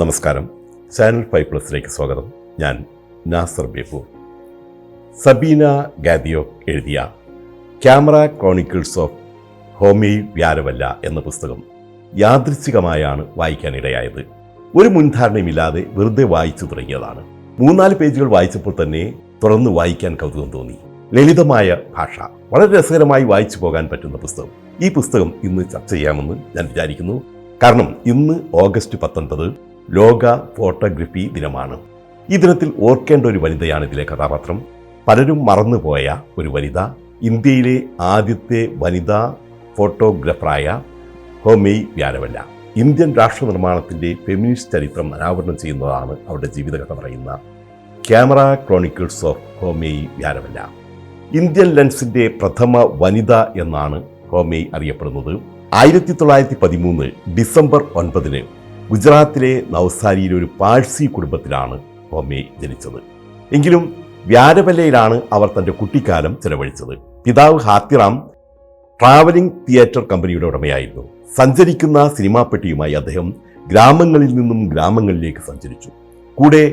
നമസ്കാരം. ചാനൽ 5+ലേക്ക് സ്വാഗതം. ഞാൻ നാസർ ബേപ്പൂർ. സബീന ഗാദിയോ എഴുതിയ ക്യാമറ ക്രോണിക്കിൾസ് ഓഫ് ഹോമി വ്യാരവല്ല എന്ന പുസ്തകം യാദൃച്ഛികമായാണ് വായിക്കാനിടയായത്. ഒരു മുൻധാരണയുമില്ലാതെ വെറുതെ വായിച്ചു തുടങ്ങിയതാണ്. 3-4 പേജുകൾ വായിച്ചപ്പോൾ തന്നെ തുറന്ന് വായിക്കാൻ കൗതുകം തോന്നി. ലളിതമായ ഭാഷ, വളരെ രസകരമായി വായിച്ചു പോകാൻ പറ്റുന്ന പുസ്തകം. ഈ പുസ്തകം ഇന്ന് ചർച്ച ചെയ്യാമെന്ന് ഞാൻ വിചാരിക്കുന്നു. കാരണം ഇന്ന് ഓഗസ്റ്റ് 19 ലോക ഫോട്ടോഗ്രഫി ദിനമാണ്. ഈ ദിനത്തിൽ ഓർക്കേണ്ട ഒരു വനിതയാണ് ഇതിലെ കഥാപാത്രം. പലരും മറന്നുപോയ ഒരു വനിത, ഇന്ത്യയിലെ ആദ്യത്തെ വനിതാ ഫോട്ടോഗ്രാഫറായ ഹോമി വ്യാരവല്ല. ഇന്ത്യൻ രാഷ്ട്ര നിർമ്മാണത്തിൻ്റെ ഫെമിനിസ്റ്റ് ചരിത്രം അനാവരണം ചെയ്യുന്നതാണ് അവരുടെ ജീവിതകഥ പറയുന്ന camera chronicles of Homai Vyarawalla. Indian ലെൻസിൻ്റെ പ്രഥമ വനിത എന്നാണ് ഹോമി അറിയപ്പെടുന്നത്. 1913 ഡിസംബർ 9 ഗുജറാത്തിലെ നവസാരിയിലെ ഒരു പാഴ്സി കുടുംബത്തിലാണ് ഹോമി ജനിച്ചത്. എങ്കിലും വ്യാരവല്ലയിലാണ് അവർ തൻ്റെ കുട്ടിക്കാലം ചെലവഴിച്ചത്. പിതാവ് ഹാത്തിറാം ട്രാവലിംഗ് തിയേറ്റർ കമ്പനിയുടെ ഉടമയായിരുന്നു. സഞ്ചരിക്കുന്ന സിനിമാ പെട്ടിയുമായി അദ്ദേഹം ഗ്രാമങ്ങളിൽ നിന്നും ഗ്രാമങ്ങളിലേക്ക് സഞ്ചരിച്ചു. കൂടെ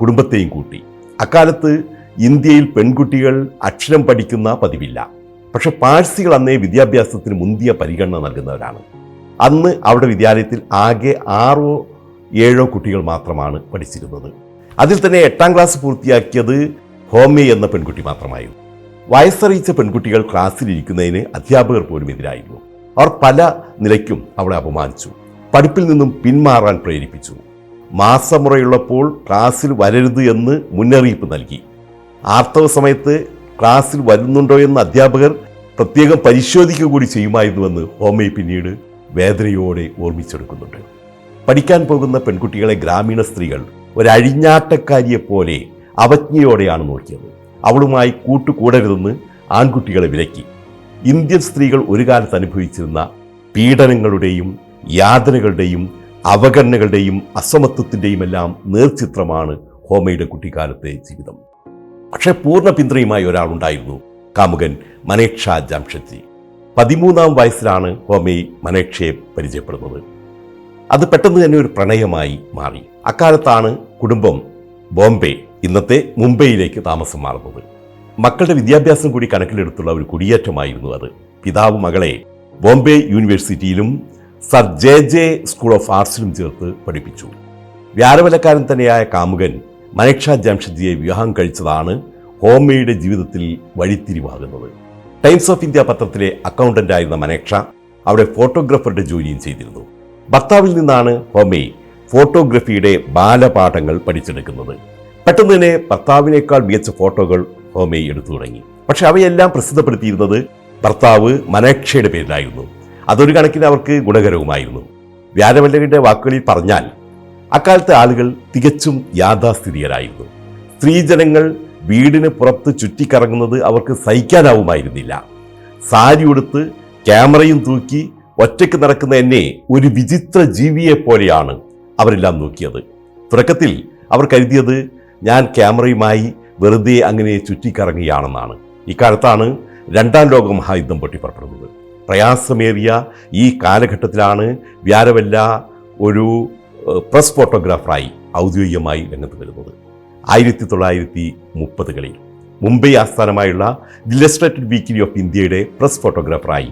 കുടുംബത്തെയും കൂട്ടി. അക്കാലത്ത് ഇന്ത്യയിൽ പെൺകുട്ടികൾ അക്ഷരം പഠിക്കുന്ന പതിവില്ല. പക്ഷെ പാഴ്സികൾ അന്നേ വിദ്യാഭ്യാസത്തിന് മുന്തിയ പരിഗണന നൽകുന്നവരാണ്. അന്ന് അവിടെ വിദ്യാലയത്തിൽ ആകെ 6-7 കുട്ടികൾ മാത്രമാണ് പഠിച്ചിരുന്നത്. അതിൽ തന്നെ 8ാം ക്ലാസ് പൂർത്തിയാക്കിയത് ഹോമി എന്ന പെൺകുട്ടി മാത്രമായിരുന്നു. വയസ്സറിയിച്ച പെൺകുട്ടികൾ ക്ലാസ്സിലിരിക്കുന്നതിന് അധ്യാപകർ പോലും എതിരായിരുന്നു. അവർ പല നിലയ്ക്കും അവളെ അപമാനിച്ചു, പഠിപ്പിൽ നിന്നും പിന്മാറാൻ പ്രേരിപ്പിച്ചു. മാസമുറയുള്ളപ്പോൾ ക്ലാസ്സിൽ വരരുത് എന്ന് മുന്നറിയിപ്പ് നൽകി. ആർത്തവ സമയത്ത് ക്ലാസ്സിൽ വരുന്നുണ്ടോ എന്ന് അധ്യാപകർ പ്രത്യേകം പരിശോധിക്കുക കൂടി ചെയ്യുമായിരുന്നുവെന്ന് ഹോമി പിന്നീട് വേദനയോടെ ഓർമ്മിച്ചെടുക്കുന്നുണ്ട്. പഠിക്കാൻ പോകുന്ന പെൺകുട്ടികളെ ഗ്രാമീണ സ്ത്രീകൾ ഒരഴിഞ്ഞാട്ടക്കാരിയെപ്പോലെ അവജ്ഞയോടെയാണ് നോക്കിയത്. അവളുമായി കൂട്ടുകൂടരുതെന്ന് ആൺകുട്ടികളെ വിലക്കി. ഇന്ത്യൻ സ്ത്രീകൾ ഒരു കാലത്ത് അനുഭവിച്ചിരുന്ന പീഡനങ്ങളുടെയും യാതനകളുടെയും അവഗണനകളുടെയും അസമത്വത്തിൻ്റെയും എല്ലാം നേർചിത്രമാണ് ഹോമിയുടെ കുട്ടിക്കാലത്തെ ജീവിതം. പക്ഷേ പൂർണ്ണ പിന്തുണയുമായി ഒരാളുണ്ടായിരുന്നു, കാമുകൻ മനേക്ഷ ജംഷഡ്ജി. 13ാം വയസ്സിലാണ് ഹോമി മനേക്ഷയെ പരിചയപ്പെടുന്നത്. അത് പെട്ടെന്ന് തന്നെ ഒരു പ്രണയമായി മാറി. അക്കാലത്താണ് കുടുംബം ബോംബെ, ഇന്നത്തെ മുംബൈയിലേക്ക് താമസം മാറുന്നത്. മക്കളുടെ വിദ്യാഭ്യാസം കൂടി കണക്കിലെടുത്തുള്ള ഒരു കുടിയേറ്റമായിരുന്നു അത്. പിതാവ് മകളെ ബോംബെ യൂണിവേഴ്സിറ്റിയിലും സർ ജെ സ്കൂൾ ഓഫ് ആർട്സിലും ചേർത്ത് പഠിപ്പിച്ചു. വ്യാരവലക്കാരൻ തന്നെയായ കാമുകൻ മനേക്ഷ ജംഷഡ്ജിയെ വിവാഹം കഴിച്ചതാണ് ഹോമിയുടെ ജീവിതത്തിൽ വഴിത്തിരിവാകുന്നത്. ടൈംസ് ഓഫ് ഇന്ത്യ പത്രത്തിലെ അക്കൗണ്ടന്റായിരുന്ന മനേക്ഷ അവിടെ ഫോട്ടോഗ്രാഫറുടെ ജോലിയും ചെയ്തിരുന്നു. ഭർത്താവിൽ നിന്നാണ് ഹോമി ഫോട്ടോഗ്രഫിയുടെ ബാലപാഠങ്ങൾ പഠിച്ചെടുക്കുന്നത്. പെട്ടെന്ന് തന്നെ ഭർത്താവിനേക്കാൾ മികച്ച ഫോട്ടോകൾ ഹോമി എടുത്തു തുടങ്ങി. പക്ഷെ അവയെല്ലാം പ്രസിദ്ധപ്പെടുത്തിയിരുന്നത് ഭർത്താവ് മനേക്ഷയുടെ പേരിലായിരുന്നു. അതൊരു കണക്കിന് അവർക്ക് ഗുണകരവുമായിരുന്നു. വ്യാരവല്ലയുടെ വാക്കുകളിൽ പറഞ്ഞാൽ അക്കാലത്തെ ആളുകൾ തികച്ചും യാഥാസ്ഥിതികരായിരുന്നു. സ്ത്രീജനങ്ങൾ വീടിന് പുറത്ത് ചുറ്റിക്കറങ്ങുന്നത് അവർക്ക് സഹിക്കാനാവുമായിരുന്നില്ല. സാരി ഉടുത്ത് ക്യാമറയും തൂക്കി ഒറ്റയ്ക്ക് നടക്കുന്ന എന്നെ ഒരു വിചിത്ര ജീവിയെപ്പോലെയാണ് അവരെല്ലാം നോക്കിയത്. തുടക്കത്തിൽ അവർ കരുതിയത് ഞാൻ ക്യാമറയുമായി വെറുതെ അങ്ങനെ ചുറ്റിക്കറങ്ങുകയാണെന്നാണ്. ഇക്കാലത്താണ് 2ാം ലോക മഹായുദ്ധം പൊട്ടിപ്പുറപ്പെടുന്നത്. പ്രയാസമേറിയ ഈ കാലഘട്ടത്തിലാണ് വ്യാരവല്ല ഒരു പ്രസ് ഫോട്ടോഗ്രാഫറായി ഔദ്യോഗികമായി രംഗത്ത് വരുന്നത്. 1930കളിൽ മുംബൈ ആസ്ഥാനമായുള്ള ദി ഇല്ലസ്ട്രേറ്റഡ് വീക്കിലി ഓഫ് ഇന്ത്യയുടെ പ്രസ് ഫോട്ടോഗ്രാഫറായി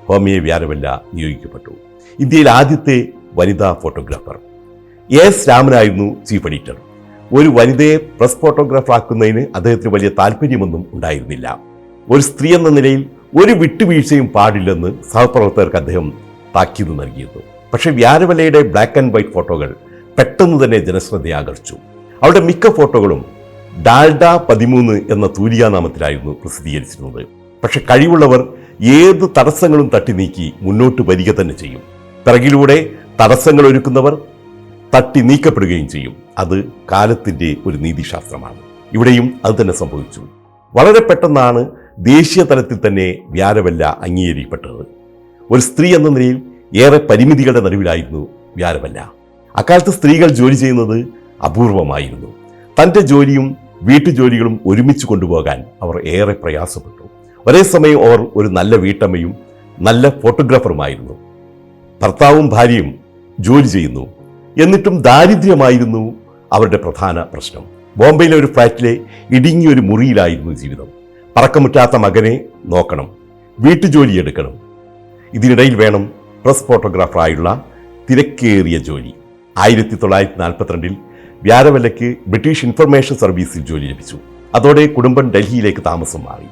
ഹോമി വ്യാരവല്ല നിയോഗിക്കപ്പെട്ടു. ഇന്ത്യയിലെ ആദ്യത്തെ വനിതാ ഫോട്ടോഗ്രാഫർ. S രാമനായിരുന്നു ചീഫ് എഡിറ്റർ. ഒരു വനിതയെ പ്രസ് ഫോട്ടോഗ്രാഫറാക്കുന്നതിന് അദ്ദേഹത്തിന് വലിയ താല്പര്യമൊന്നും ഉണ്ടായിരുന്നില്ല. ഒരു സ്ത്രീ എന്ന നിലയിൽ ഒരു വിട്ടുവീഴ്ചയും പാടില്ലെന്ന് സഹപ്രവർത്തകർക്ക് അദ്ദേഹം താക്കീത് നൽകിയിരുന്നു. പക്ഷേ വ്യാരവല്ലയുടെ ബ്ലാക്ക് ആൻഡ് വൈറ്റ് ഫോട്ടോകൾ പെട്ടെന്ന് തന്നെ ജനശ്രദ്ധയെ ആകർഷിച്ചു. അവരുടെ മിക്ക ഫോട്ടോകളും ഡാൽഡ 13 എന്ന തൂലികാനാമത്തിലായിരുന്നു പ്രസിദ്ധീകരിച്ചിരുന്നത്. പക്ഷെ കഴിവുള്ളവർ ഏത് തടസ്സങ്ങളും തട്ടി നീക്കി മുന്നോട്ട് വരിക തന്നെ ചെയ്യും. പിറകിലൂടെ തടസ്സങ്ങൾ ഒരുക്കുന്നവർ തട്ടി നീക്കപ്പെടുകയും ചെയ്യും. അത് കാലത്തിൻ്റെ ഒരു നീതിശാസ്ത്രമാണ്. ഇവിടെയും അത് തന്നെ സംഭവിച്ചു. വളരെ പെട്ടെന്നാണ് ദേശീയ തലത്തിൽ തന്നെ വ്യാരവല്ല അംഗീകരിക്കപ്പെട്ടത്. ഒരു സ്ത്രീ എന്ന നിലയിൽ ഏറെ പരിമിതികളുടെ നടുവിലായിരുന്നു വ്യാരവല്ല. അക്കാലത്ത് സ്ത്രീകൾ ജോലി ചെയ്യുന്നത് അപൂർവമായിരുന്നു. തൻ്റെ ജോലിയും വീട്ടുജോലികളും ഒരുമിച്ച് കൊണ്ടുപോകാൻ അവർ ഏറെ പ്രയാസപ്പെട്ടു. ഒരേ സമയം അവർ ഒരു നല്ല വീട്ടമ്മയും നല്ല ഫോട്ടോഗ്രാഫറുമായിരുന്നു. ഭർത്താവും ഭാര്യയും ജോലി ചെയ്യുന്നു. എന്നിട്ടും ദാരിദ്ര്യമായിരുന്നു അവരുടെ പ്രധാന പ്രശ്നം. ബോംബെയിലെ ഒരു ഫ്ലാറ്റിലെ ഇടുങ്ങിയൊരു മുറിയിലായിരുന്നു ജീവിതം. പറക്കമുറ്റാത്ത മകനെ നോക്കണം, വീട്ടുജോലി എടുക്കണം. ഇതിനിടയിൽ വേണം പ്രസ് ഫോട്ടോഗ്രാഫറായുള്ള തിരക്കേറിയ ജോലി. 1942 വ്യാരവല്ലയ്ക്ക് ബ്രിട്ടീഷ് ഇൻഫർമേഷൻ സർവീസിൽ ജോലി ലഭിച്ചു. അതോടെ കുടുംബം ഡൽഹിയിലേക്ക് താമസം മാറി.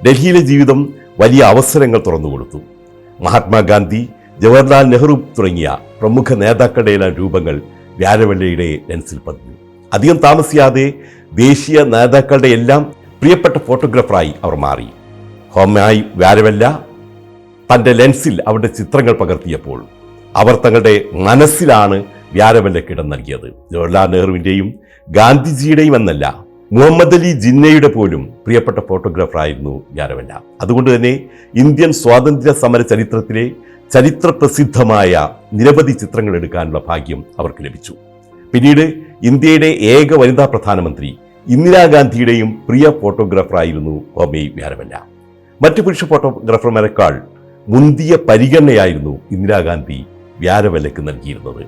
ഡൽഹിയിലെ ജീവിതം വലിയ അവസരങ്ങൾ തുറന്നുകൊടുത്തു. മഹാത്മാഗാന്ധി, ജവഹർലാൽ നെഹ്റു തുടങ്ങിയ പ്രമുഖ നേതാക്കളുടെ എല്ലാം രൂപങ്ങൾ വ്യാരവല്ലയുടെ ലെൻസിൽ പതിഞ്ഞു. അധികം താമസിയാതെ ദേശീയ നേതാക്കളുടെ എല്ലാം പ്രിയപ്പെട്ട ഫോട്ടോഗ്രാഫറായി അവർ മാറി. ഹോമായി വ്യാരവല്ല തൻ്റെ ലെൻസിൽ അവരുടെ ചിത്രങ്ങൾ പകർത്തിയപ്പോൾ അവർ തങ്ങളുടെ മനസ്സിലാണ് വ്യാരവല്ലയ്ക്ക് ഇടം നൽകിയത്. ജവഹർലാൽ നെഹ്റുവിൻ്റെയും ഗാന്ധിജിയുടെയും എന്നല്ല, മുഹമ്മദ് അലി ജിന്നയുടെ പോലും പ്രിയപ്പെട്ട ഫോട്ടോഗ്രാഫറായിരുന്നു വ്യാരവല്ല. അതുകൊണ്ട് തന്നെ ഇന്ത്യൻ സ്വാതന്ത്ര്യ സമര ചരിത്രത്തിലെ ചരിത്രപ്രസിദ്ധമായ നിരവധി ചിത്രങ്ങൾ എടുക്കാനുള്ള ഭാഗ്യം അവർക്ക് ലഭിച്ചു. പിന്നീട് ഇന്ത്യയുടെ ഏക വനിതാ പ്രധാനമന്ത്രി ഇന്ദിരാഗാന്ധിയുടെയും പ്രിയ ഫോട്ടോഗ്രാഫറായിരുന്നു ഹോമി വ്യാരവല്ല. മറ്റു പുരുഷ ഫോട്ടോഗ്രാഫർമാരെക്കാൾ മുന്തിയ പരിഗണനയായിരുന്നു ഇന്ദിരാഗാന്ധി വ്യാരവല്ലയ്ക്ക് നൽകിയിരുന്നത്.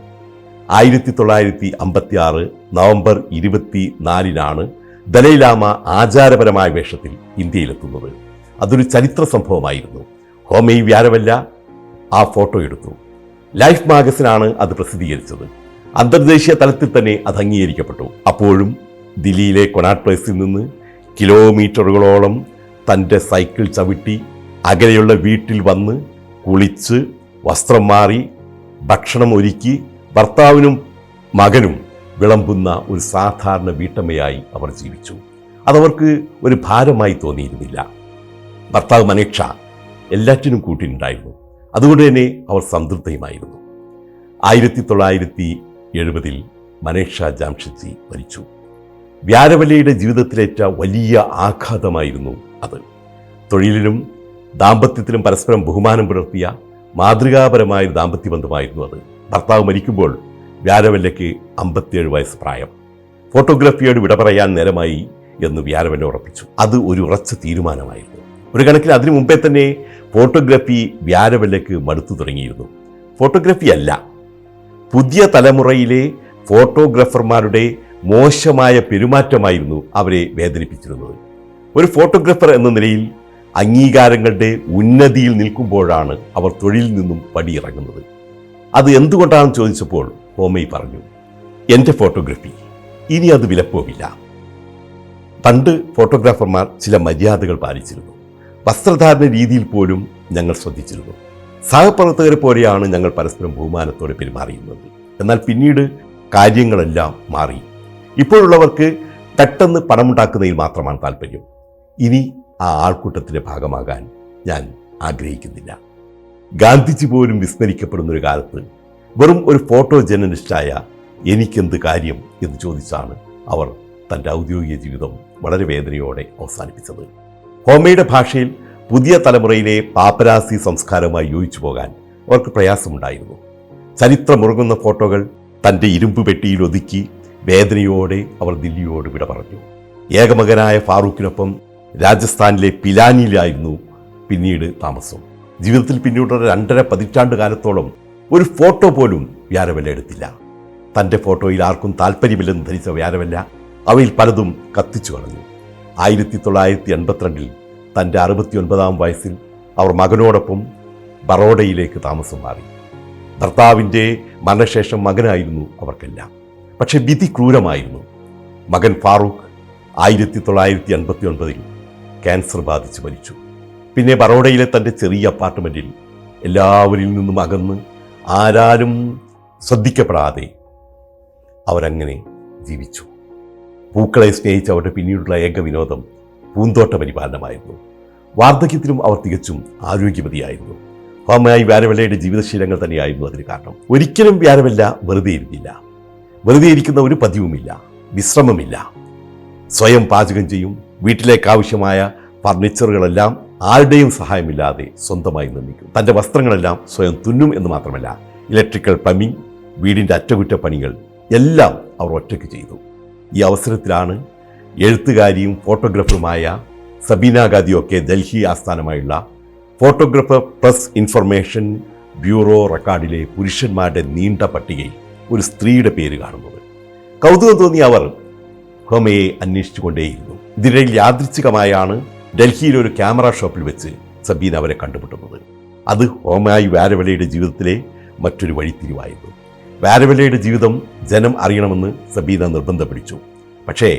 1956 നവംബർ 24 ദലൈലാമ ആചാരപരമായ വേഷത്തിൽ ഇന്ത്യയിലെത്തുന്നത്. അതൊരു ചരിത്ര സംഭവമായിരുന്നു. ഹോമി വ്യാരവല്ല ആ ഫോട്ടോ എടുത്തു. ലൈഫ് മാഗസിനാണ് അത് പ്രസിദ്ധീകരിച്ചത്. അന്തർദേശീയ തലത്തിൽ തന്നെ അത് അംഗീകരിക്കപ്പെട്ടു. അപ്പോഴും ദില്ലിയിലെ കൊണാട്ട് പ്ലേസിൽ നിന്ന് കിലോമീറ്ററുകളോളം തൻ്റെ സൈക്കിൾ ചവിട്ടി അകലെയുള്ള വീട്ടിൽ വന്ന് കുളിച്ച് വസ്ത്രം മാറി ഭക്ഷണം ഒരുക്കി ഭർത്താവിനും മകനും വിളമ്പുന്ന ഒരു സാധാരണ വീട്ടമ്മയായി അവർ ജീവിച്ചു. അതവർക്ക് ഒരു ഭാരമായി തോന്നിയിരുന്നില്ല. ഭർത്താവ് മനീഷ എല്ലാറ്റിനും കൂട്ടിനുണ്ടായിരുന്നു. അതുകൊണ്ട് തന്നെ അവർ സംതൃപ്തയുമായിരുന്നു. 1970 മനീഷ ജാംഷഡ്ജി മരിച്ചു. വ്യാരവല്ലയുടെ ജീവിതത്തിലേറ്റ വലിയ ആഘാതമായിരുന്നു അത്. തൊഴിലിലും ദാമ്പത്യത്തിലും പരസ്പരം ബഹുമാനം പുലർത്തിയ മാതൃകാപരമായ ദാമ്പത്യ ബന്ധമായിരുന്നു അത്. ഭർത്താവ് മരിക്കുമ്പോൾ വ്യാരവല്ലയ്ക്ക് 57 വയസ്സ് പ്രായം. ഫോട്ടോഗ്രാഫിയോട് വിട പറയാൻ നേരമായി എന്ന് വ്യാരവല്ല ഉറപ്പിച്ചു. അത് ഒരു ഉറച്ച തീരുമാനമായിരുന്നു. ഒരു കണക്കിൽ അതിനു മുമ്പേ തന്നെ ഫോട്ടോഗ്രാഫി വ്യാരവല്ലയ്ക്ക് മടുത്തു തുടങ്ങിയിരുന്നു. ഫോട്ടോഗ്രാഫി അല്ല, പുതിയ തലമുറയിലെ ഫോട്ടോഗ്രാഫർമാരുടെ മോശമായ പെരുമാറ്റമായിരുന്നു അവരെ വേദനിപ്പിച്ചിരുന്നത്. ഒരു ഫോട്ടോഗ്രാഫർ എന്ന നിലയിൽ അംഗീകാരങ്ങളുടെ ഉന്നതിയിൽ നിൽക്കുമ്പോഴാണ് അവർ തൊഴിലിൽ നിന്നും പടിയിറങ്ങുന്നത്. അത് എന്തുകൊണ്ടാണെന്ന് ചോദിച്ചപ്പോൾ ഹോമി പറഞ്ഞു, എൻ്റെ ഫോട്ടോഗ്രാഫി ഇനി അത് വിലപ്പോവില്ല. പണ്ട് ഫോട്ടോഗ്രാഫർമാർ ചില മര്യാദകൾ പാലിച്ചിരുന്നു. വസ്ത്രധാരണ രീതിയിൽ പോലും ഞങ്ങൾ ശ്രദ്ധിച്ചിരുന്നു. സഹപ്രവർത്തകരെ പോലെയാണ് ഞങ്ങൾ പരസ്പരം ബഹുമാനത്തോടെ പെരുമാറിയിരുന്നത്. എന്നാൽ പിന്നീട് കാര്യങ്ങളെല്ലാം മാറി. ഇപ്പോഴുള്ളവർക്ക് പെട്ടെന്ന് പണമുണ്ടാക്കുന്നതിൽ മാത്രമാണ് താല്പര്യം. ഇനി ആ ആൾക്കൂട്ടത്തിൻ്റെ ഭാഗമാകാൻ ഞാൻ ആഗ്രഹിക്കുന്നില്ല. ഗാന്ധിജി പോലും വിസ്മരിക്കപ്പെടുന്നൊരു കാലത്ത് വെറും ഒരു ഫോട്ടോ ജേർണലിസ്റ്റായ എനിക്കെന്ത് കാര്യം എന്ന് ചോദിച്ചാണ് അവർ തൻ്റെ ഔദ്യോഗിക ജീവിതം വളരെ വേദനയോടെ അവസാനിപ്പിച്ചത്. ഹോമിയുടെ ഭാഷയിൽ പുതിയ തലമുറയിലെ പാപ്പരാസി സംസ്കാരവുമായി യോജിച്ചു പോകാൻ അവർക്ക് പ്രയാസമുണ്ടായിരുന്നു. ചരിത്രമുറങ്ങുന്ന ഫോട്ടോകൾ തൻ്റെ ഇരുമ്പ് പെട്ടിയിൽ ഒതുക്കി വേദനയോടെ അവർ ദില്ലിയോട് വിട പറഞ്ഞു. ഏകമകനായ ഫാറൂഖിനൊപ്പം രാജസ്ഥാനിലെ പിലാനിയിലായിരുന്നു പിന്നീട് താമസം. ജീവിതത്തിൽ പിന്നീട് 2.5 പതിറ്റാണ്ട് കാലത്തോളം ഒരു ഫോട്ടോ പോലും വ്യാരവല്ല എടുത്തില്ല. തൻ്റെ ഫോട്ടോയിൽ ആർക്കും താല്പര്യമില്ലെന്ന് ധരിച്ച വ്യാരവല്ല അവയിൽ പലതും കത്തിച്ചു കളഞ്ഞു. 1982 തൻ്റെ 69-ാം വയസ്സിൽ അവർ മകനോടൊപ്പം ബറോഡയിലേക്ക് താമസം മാറി. ഭർത്താവിൻ്റെ മരണശേഷം മകനായിരുന്നു അവർക്കെല്ലാം. പക്ഷെ വിധി ക്രൂരമായിരുന്നു. മകൻ ഫാറൂഖ് 1989 ക്യാൻസർ ബാധിച്ച് മരിച്ചു. പിന്നെ ബറോഡയിലെ തൻ്റെ ചെറിയ അപ്പാർട്ട്മെൻറ്റിൽ എല്ലാവരിൽ നിന്നും അകന്ന് ആരാലും ശ്രദ്ധിക്കപ്പെടാതെ അവരങ്ങനെ ജീവിച്ചു. പൂക്കളെ സ്നേഹിച്ച അവരുടെ പിന്നീടുള്ള ഏക വിനോദം പൂന്തോട്ട പരിപാലനമായിരുന്നു. വാർദ്ധക്യത്തിലും അവർ തികച്ചും ആരോഗ്യവതിയായിരുന്നു. ഹോമി വ്യാരവല്ലയുടെ ജീവിതശീലങ്ങൾ തന്നെയായിരുന്നു അതിന് കാരണം. ഒരിക്കലും വ്യാരവല്ല വെറുതെ ഇരുന്നില്ല. വെറുതെ ഇരിക്കുന്ന ഒരു പതിവുമില്ല, വിശ്രമമില്ല. സ്വയം പാചകം ചെയ്യും. വീട്ടിലേക്കാവശ്യമായ ഫർണിച്ചറുകളെല്ലാം ആരുടെയും സഹായമില്ലാതെ സ്വന്തമായി നിർമ്മിക്കും. തൻ്റെ വസ്ത്രങ്ങളെല്ലാം സ്വയം തുന്നും എന്ന് മാത്രമല്ല, ഇലക്ട്രിക്കൽ പ്ലംബിംഗ്, വീടിൻ്റെ അറ്റകുറ്റപ്പണികൾ എല്ലാം അവർ ഒറ്റയ്ക്ക് ചെയ്തു. ഈ അവസരത്തിലാണ് എഴുത്തുകാരിയും ഫോട്ടോഗ്രാഫറുമായ സബീന ഗാദിയൊക്കെ ഡൽഹി ആസ്ഥാനമായുള്ള ഫോട്ടോഗ്രാഫർ പ്രസ് ഇൻഫർമേഷൻ ബ്യൂറോ റെക്കോർഡിലെ പുരുഷന്മാരുടെ നീണ്ട പട്ടികയിൽ ഒരു സ്ത്രീയുടെ പേര് കാണുന്നത്. കൗതുകം തോന്നിയ അവർ ഹോമയെ അന്വേഷിച്ചു കൊണ്ടേയിരുന്നു. ഇതിനിടയിൽ യാദൃച്ഛികമായാണ് ഡൽഹിയിലെ ഒരു ക്യാമറ ഷോപ്പിൽ വെച്ച് സബീന അവരെ കണ്ടുമുട്ടുന്നത്. അത് ഹോമായി വ്യാരവല്ലയുടെ ജീവിതത്തിലെ മറ്റൊരു വഴിത്തിരിവായിരുന്നു. വ്യാരവല്ലയുടെ ജീവിതം ജനം അറിയണമെന്ന് സബീന നിർബന്ധം പിടിച്ചു. പക്ഷേ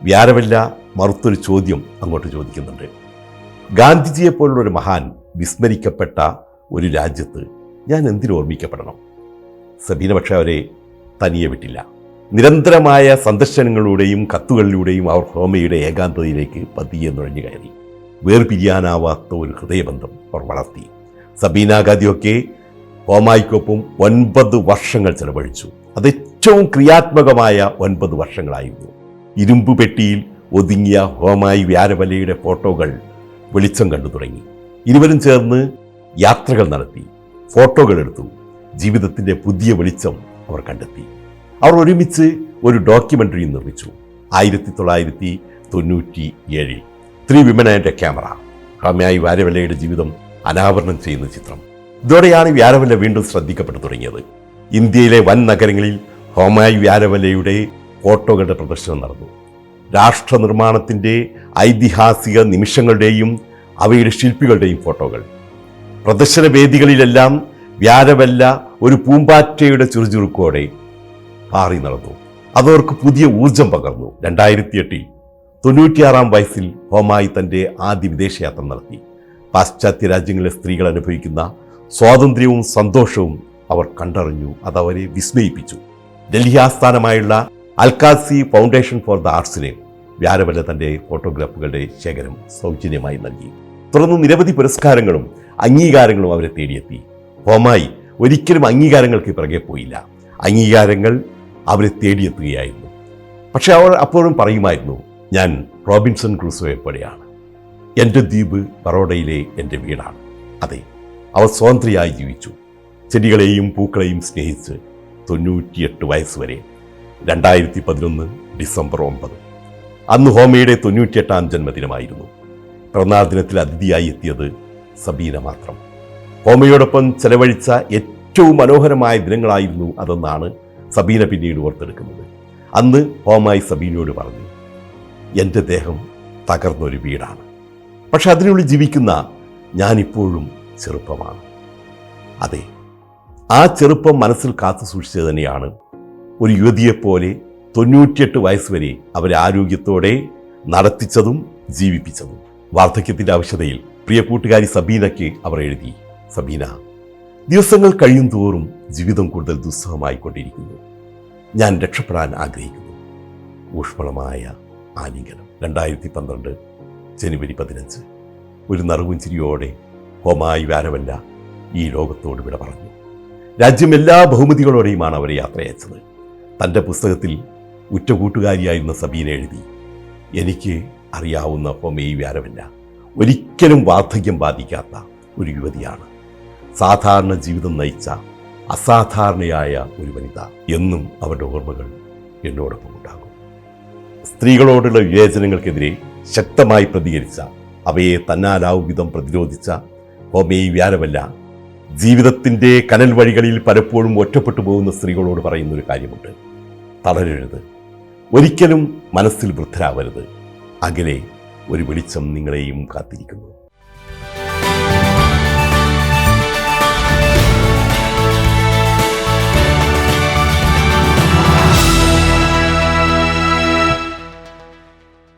വ്യാരവല്ല മറുത്തൊരു ചോദ്യം അങ്ങോട്ട് ചോദിക്കുന്നുണ്ട്. ഗാന്ധിജിയെപ്പോലുള്ളൊരു മഹാൻ വിസ്മരിക്കപ്പെട്ട ഒരു രാജ്യത്ത് ഞാൻ എന്തിനു ഓർമ്മിക്കപ്പെടണം? സബീന പക്ഷേ അവരെ തനിയെ വിട്ടില്ല. നിരന്തരമായ സന്ദർശനങ്ങളിലൂടെയും കത്തുകളിലൂടെയും അവർ ഹോമയുടെ ഏകാന്തതയിലേക്ക് പതിയെ നുഴഞ്ഞു കയറി. വേർപിരിയാനാവാത്ത ഒരു ഹൃദയബന്ധം അവർ വളർത്തി. സബീന ഗാന്ധിയൊക്കെ ഹോമായ്ക്കൊപ്പം 9 വർഷങ്ങൾ ചെലവഴിച്ചു. അത് ഏറ്റവും ക്രിയാത്മകമായ 9 വർഷങ്ങളായിരുന്നു. ഇരുമ്പു പെട്ടിയിൽ ഒതുങ്ങിയ ഹോമായി വ്യാരവല്ലയുടെ ഫോട്ടോകൾ വെളിച്ചം കണ്ടു തുടങ്ങി. ഇരുവരും ചേർന്ന് യാത്രകൾ നടത്തി, ഫോട്ടോകൾ എടുത്തു. ജീവിതത്തിൻ്റെ പുതിയ വെളിച്ചം അവർ കണ്ടെത്തി. അവർ ഒരുമിച്ച് ഒരു ഡോക്യുമെൻ്ററി നിർമ്മിച്ചു. 1997 3 വിമൻ ആൻഡ് എ ക്യാമറ, ഹോമായി വ്യാരവല്ലയുടെ ജീവിതം അനാവരണം ചെയ്യുന്ന ചിത്രം. ഇതോടെയാണ് വ്യാരവല്ല വീണ്ടും ശ്രദ്ധിക്കപ്പെട്ടു തുടങ്ങിയത്. ഇന്ത്യയിലെ വൻ നഗരങ്ങളിൽ ഹോമായി വ്യാരവല്ലയുടെ ഫോട്ടോകളുടെ പ്രദർശനം നടന്നു. രാഷ്ട്ര നിർമ്മാണത്തിൻ്റെ ഐതിഹാസിക നിമിഷങ്ങളുടെയും അവയുടെ ശില്പികളുടെയും ഫോട്ടോകൾ. പ്രദർശന വേദികളിലെല്ലാം വ്യാരവല്ല ഒരു പൂമ്പാറ്റയുടെ ചുറുചുറുക്കോടെ പാറി നടന്നു. അതവർക്ക് പുതിയ ഊർജം പകർന്നു. 2008 96 വയസ്സിൽ ഹോമായി തൻ്റെ ആദ്യ വിദേശയാത്ര നടത്തി. പാശ്ചാത്യ രാജ്യങ്ങളിലെ സ്ത്രീകൾ അനുഭവിക്കുന്ന സ്വാതന്ത്ര്യവും സന്തോഷവും അവർ കണ്ടറിഞ്ഞു. അതവരെ വിസ്മയിപ്പിച്ചു. ഡൽഹി ആസ്ഥാനമായുള്ള അൽക്കാസി ഫൗണ്ടേഷൻ ഫോർ ദ ആർട്സിന് വ്യാരവല്ല തൻ്റെ ഫോട്ടോഗ്രാഫുകളുടെ ശേഖരം സൗജന്യമായി നൽകി. തുടർന്ന് നിരവധി പുരസ്കാരങ്ങളും അംഗീകാരങ്ങളും അവരെ തേടിയെത്തി. ഹോമായി ഒരിക്കലും അംഗീകാരങ്ങൾക്ക് പിറകെ പോയില്ല. അംഗീകാരങ്ങൾ അവരെ തേടിയെത്തുകയായിരുന്നു. പക്ഷെ അവർ അപ്പോഴും പറയുമായിരുന്നു, ഞാൻ റോബിൻസൺ ക്രൂസോയെ പോലെയാണ്. എൻ്റെ ദ്വീപ് ബറോഡയിലെ എൻ്റെ വീടാണ്. അതെ, അവർ സ്വതന്ത്രയായി ജീവിച്ചു. ചെടികളെയും പൂക്കളെയും സ്നേഹിച്ച് 98 വയസ്സ് വരെ. 2011 ഡിസംബർ 9 അന്ന് ഹോമയുടെ 98ാം ജന്മദിനമായിരുന്നു. പിറന്നാൾ ദിനത്തിൽ അതിഥിയായി എത്തിയത് സബീന മാത്രം. ഹോമയോടൊപ്പം ചെലവഴിച്ച ഏറ്റവും മനോഹരമായ ദിനങ്ങളായിരുന്നു അതെന്നാണ് സബീന പിന്നീട് ഓർത്തെടുക്കുന്നത്. അന്ന് ഹോമായി സബീനയോട് പറഞ്ഞു, എൻ്റെ ദേഹം തകർന്നൊരു വീടാണ്, പക്ഷെ അതിനുള്ളിൽ ജീവിക്കുന്ന ഞാനിപ്പോഴും ചെറുപ്പമാണ്. അതെ, ആ ചെറുപ്പം മനസ്സിൽ കാത്തു സൂക്ഷിച്ചത് തന്നെയാണ് ഒരു യുവതിയെപ്പോലെ 98 വയസ്സ് വരെ അവരെ ആരോഗ്യത്തോടെ നടത്തിച്ചതും ജീവിപ്പിച്ചതും. വാർദ്ധക്യത്തിൻ്റെ ആവശ്യതയിൽ പ്രിയ കൂട്ടുകാരി സബീനയ്ക്ക് അവർ എഴുതി, സബീന, ദിവസങ്ങൾ കഴിയും തോറും ജീവിതം കൂടുതൽ ദുസ്സഹമായിക്കൊണ്ടിരിക്കുന്നു. ഞാൻ രക്ഷപ്പെടാൻ ആഗ്രഹിക്കുന്നു. ഊഷ്മളമായ ആലിംഗനം. 2012 ജനുവരി 15 ഒരു നറുവും ചിരിയോടെ ഹോമായി വ്യാരവല്ല ഈ ലോകത്തോട് വിട പറഞ്ഞു. രാജ്യം എല്ലാ ബഹുമതികളോടെയുമാണ് അവരെ യാത്രയച്ചത്. തൻ്റെ പുസ്തകത്തിൽ ഉറ്റകൂട്ടുകാരിയായിരുന്ന സബീന എഴുതി, എനിക്ക് അറിയാവുന്ന ഹോമായി വ്യാരവല്ല ഒരിക്കലും വാർദ്ധക്യം ബാധിക്കാത്ത ഒരു യുവതിയാണ്. സാധാരണ ജീവിതം നയിച്ച അസാധാരണയായ ഒരു വനിത. എന്നും അവരുടെ ഓർമ്മകൾ എന്നോടൊപ്പം ഉണ്ടാകും. സ്ത്രീകളോടുള്ള വിവേചനങ്ങൾക്കെതിരെ ശക്തമായി പ്രതികരിച്ച, അവയെ തന്നാലാവും വിധം പ്രതിരോധിച്ച ഹോമായി വ്യാരവല്ല ജീവിതത്തിൻ്റെ കനൽ വഴികളിൽ പലപ്പോഴും ഒറ്റപ്പെട്ടു പോകുന്ന സ്ത്രീകളോട് പറയുന്നൊരു കാര്യമുണ്ട്, തളരരുത്, ഒരിക്കലും മനസ്സിൽ വൃദ്ധരാവരുത്, അകലെ ഒരു വെളിച്ചം നിങ്ങളെയും കാത്തിരിക്കുന്നു.